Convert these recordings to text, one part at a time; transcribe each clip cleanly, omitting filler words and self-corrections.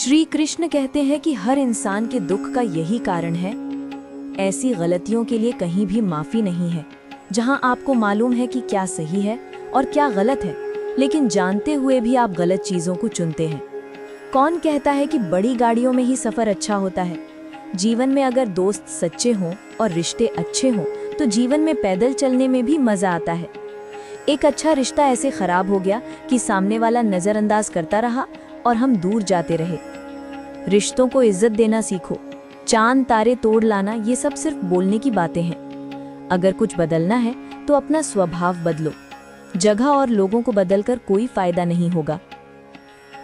श्री कृष्ण कहते हैं कि हर इंसान के दुख का यही कारण है। ऐसी गलतियों के लिए कहीं भी माफी नहीं है, जहां आपको मालूम है कि क्या सही है और क्या गलत है, लेकिन जानते हुए भी आप गलत चीजों को चुनते हैं। कौन कहता है कि बड़ी गाड़ियों में ही सफर अच्छा होता है? जीवन में अगर दोस्त सच्चे हों और रिश्ते अच्छे हों तो जीवन में पैदल चलने में भी मजा आता है। एक अच्छा रिश्ता ऐसे खराब हो गया कि सामने वाला नजरअंदाज करता रहा और हम दूर जाते रहे। रिश्तों को इज्जत देना सीखो। चांद तारे तोड़ लाना ये सब सिर्फ बोलने की बातें हैं। अगर कुछ बदलना है तो अपना स्वभाव बदलो। जगह और लोगों को बदलकर कोई फायदा नहीं होगा।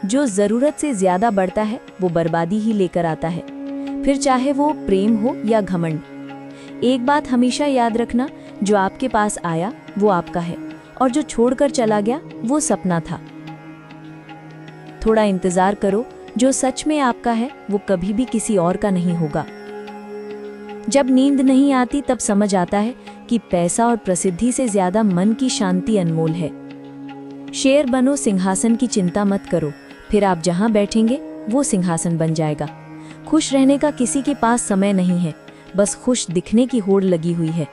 जो जरूरत से ज्यादा बढ़ता है वो बर्बादी ही लेकर आता है, फिर चाहे वो प्रेम हो या घमंड। एक बात हमेशा याद रखना, जो आपके पास आया वो आपका है और जो छोड़कर चला गया वो सपना था। थोड़ा इंतजार करो, जो सच में आपका है वो कभी भी किसी और का नहीं होगा। जब नींद नहीं आती तब समझ आता है कि पैसा और प्रसिद्धि से ज्यादा मन की शांति अनमोल है। शेर बनो, सिंहासन की चिंता मत करो, फिर आप जहां बैठेंगे वो सिंहासन बन जाएगा। खुश रहने का किसी के पास समय नहीं है, बस खुश दिखने की होड़ लगी हुई है।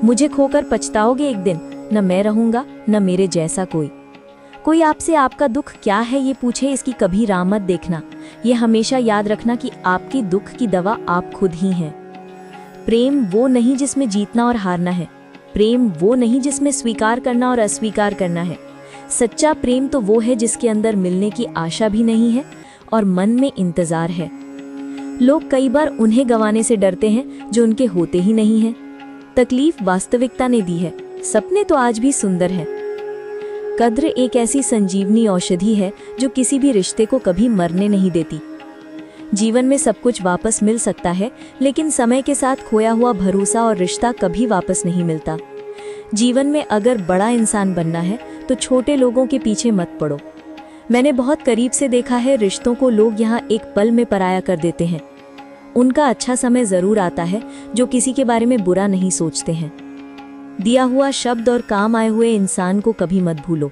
मुझे खोकर पछताओगे एक दिन, न मैं रहूंगा न मेरे जैसा कोई आपसे आपका दुख क्या है ये पूछे, इसकी कभी राह मत देखना। ये हमेशा याद रखना कि आपकी दुख की दवा आप खुद ही हैं। प्रेम वो नहीं जिसमें जीतना और हारना है। प्रेम वो नहीं जिसमें स्वीकार करना और अस्वीकार करना है। सच्चा प्रेम तो वो है जिसके अंदर मिलने की आशा भी नहीं है और मन में इंतजार है। लोग कई बार उन्हें गंवाने से डरते हैं जो उनके होते ही नहीं हैं। तकलीफ वास्तविकता ने दी है, सपने तो आज भी सुंदर हैं। कद्र एक ऐसी संजीवनी औषधि है जो किसी भी रिश्ते को कभी मरने नहीं देती। जीवन में सब कुछ वापस मिल सकता है, लेकिन समय के साथ खोया हुआ भरोसा और रिश्ता कभी वापस नहीं मिलता। जीवन में अगर बड़ा इंसान बनना है तो छोटे लोगों के पीछे मत पड़ो। मैंने बहुत करीब से देखा है, रिश्तों को लोग यहाँ एक पल में पराया कर देते हैं। उनका अच्छा समय जरूर आता है जो किसी के बारे में बुरा नहीं सोचते हैं। दिया हुआ शब्द और काम आए हुए इंसान को कभी मत भूलो।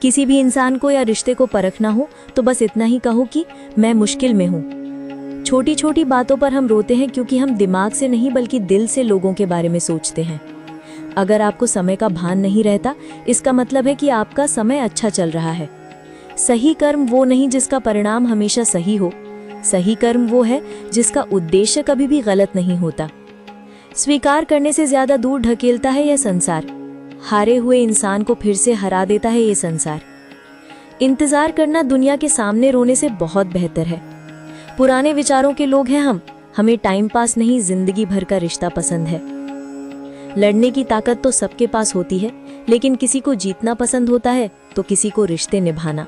किसी भी इंसान को या रिश्ते को परखना हो तो बस इतना ही कहो कि मैं मुश्किल में हूं। छोटी छोटी बातों पर हम रोते हैं क्योंकि हम दिमाग से नहीं बल्कि दिल से लोगों के बारे में सोचते हैं। अगर आपको समय का भान नहीं रहता, इसका मतलब है कि आपका समय अच्छा चल रहा है। सही कर्म वो नहीं जिसका परिणाम हमेशा सही हो। सही कर्म वो है जिसका उद्देश्य कभी भी गलत नहीं होता। स्वीकार करने से ज्यादा दूर ढकेलता है यह संसार। हारे हुए इंसान को फिर से हरा देता है ये संसार। इंतजार करना दुनिया के सामने रोने से बहुत बेहतर है। पुराने विचारों के लोग हैं हम, हमें टाइम पास नहीं जिंदगी भर का रिश्ता पसंद है। लड़ने की ताकत तो सबके पास होती है, लेकिन किसी को जीतना पसंद होता है तो किसी को रिश्ते निभाना।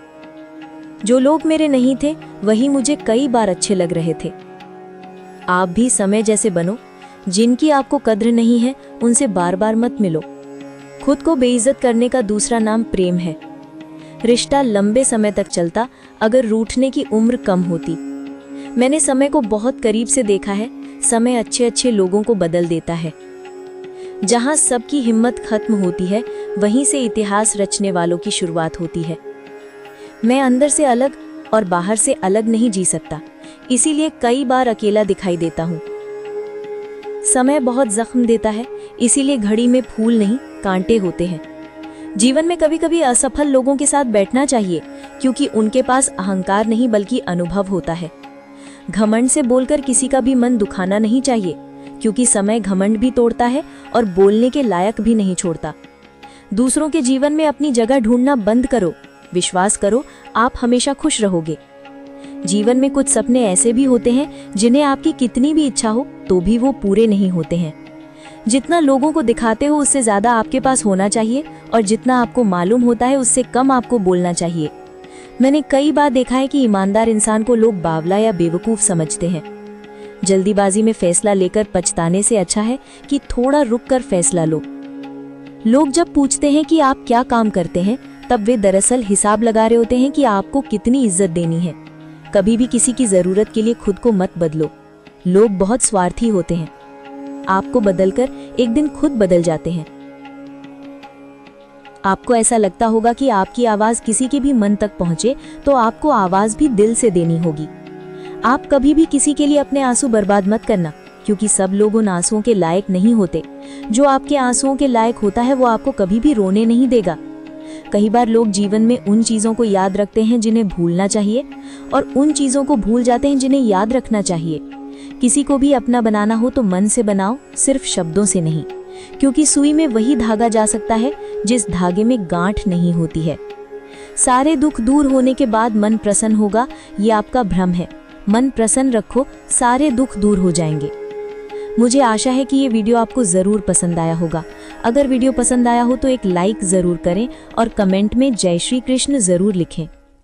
जो लोग मेरे नहीं थे वही मुझे कई बार अच्छे लग रहे थे। आप भी समय जैसे बनो। जिनकी आपको कद्र नहीं है उनसे बार बार मत मिलो। खुद को बेइज्जत करने का दूसरा नाम प्रेम है। रिश्ता लंबे समय तक चलता अगर रूठने की उम्र कम होती। मैंने समय को बहुत करीब से देखा है। समय अच्छे अच्छे लोगों को बदल देता है। जहां सबकी हिम्मत खत्म होती है वहीं से इतिहास रचने वालों की शुरुआत होती है। मैं अंदर से अलग और बाहर से अलग नहीं जी सकता, इसीलिए कई बार अकेला दिखाई देता हूँ। समय बहुत जख्म देता है, इसीलिए घड़ी में फूल नहीं कांटे होते हैं। जीवन में कभी कभी असफल लोगों के साथ बैठना चाहिए, क्योंकि उनके पास अहंकार नहीं बल्कि अनुभव होता है। घमंड से बोलकर किसी का भी मन दुखाना नहीं चाहिए, क्योंकि समय घमंड भी तोड़ता है और बोलने के लायक भी नहीं छोड़ता। दूसरों के जीवन में अपनी जगह ढूंढना बंद करो। विश्वास करो, आप हमेशा खुश रहोगे। जीवन में कुछ सपने ऐसे भी होते हैं जिन्हें आपकी कितनी भी इच्छा हो तो भी वो पूरे नहीं होते हैं। जितना लोगों को दिखाते हो उससे ज्यादा आपके पास होना चाहिए, और जितना आपको मालूम होता है उससे कम आपको बोलना चाहिए। मैंने कई बार देखा है कि ईमानदार इंसान को लोग बावला या बेवकूफ समझते हैं। जल्दीबाजी में फैसला लेकर पछताने से अच्छा है कि थोड़ा रुक कर फैसला लो। लोग जब पूछते हैं कि आप क्या काम करते हैं, तब वे दरअसल हिसाब लगा रहे होते हैं कि आपको कितनी इज्जत देनी है। कभी भी किसी की जरूरत के लिए खुद को मत बदलो। लोग बहुत स्वार्थी होते हैं। आपको बदलकर एक दिन खुद बदल जाते हैं। आपको ऐसा लगता होगा कि आपकी आवाज़ किसी के भी मन तक पहुँचे, तो आपको आवाज़ भी दिल से देनी होगी। आप कभी भी किसी के लिए अपने आंसू बर्बाद मत करना, क्योंकि सब लोग उन आंसुओं के लायक नहीं होते। जो आपके आंसुओं के लायक होता है वो आपको कभी भी रोने नहीं देगा। कई बार लोग जीवन में उन चीज़ों को याद रखते हैं जिन्हें भूलना चाहिए, और उन चीज़ों को भूल जाते हैं जिन्हें याद रखना चाहिए। किसी को भी अपना बनाना हो तो मन से बनाओ, सिर्फ शब्दों से नहीं, क्योंकि सुई में वही धागा जा सकता है जिस धागे में गांठ नहीं होती है। सारे दुख दूर होने के बाद मन प्रसन्न होगा, ये आपका भ्रम है। मन प्रसन्न रखो, सारे दुख दूर हो जाएंगे। मुझे आशा है कि ये वीडियो आपको ज़रूर पसंद आया होगा। अगर वीडियो पसंद आया हो तो एक लाइक ज़रूर करें और कमेंट में जय श्री कृष्ण ज़रूर लिखें।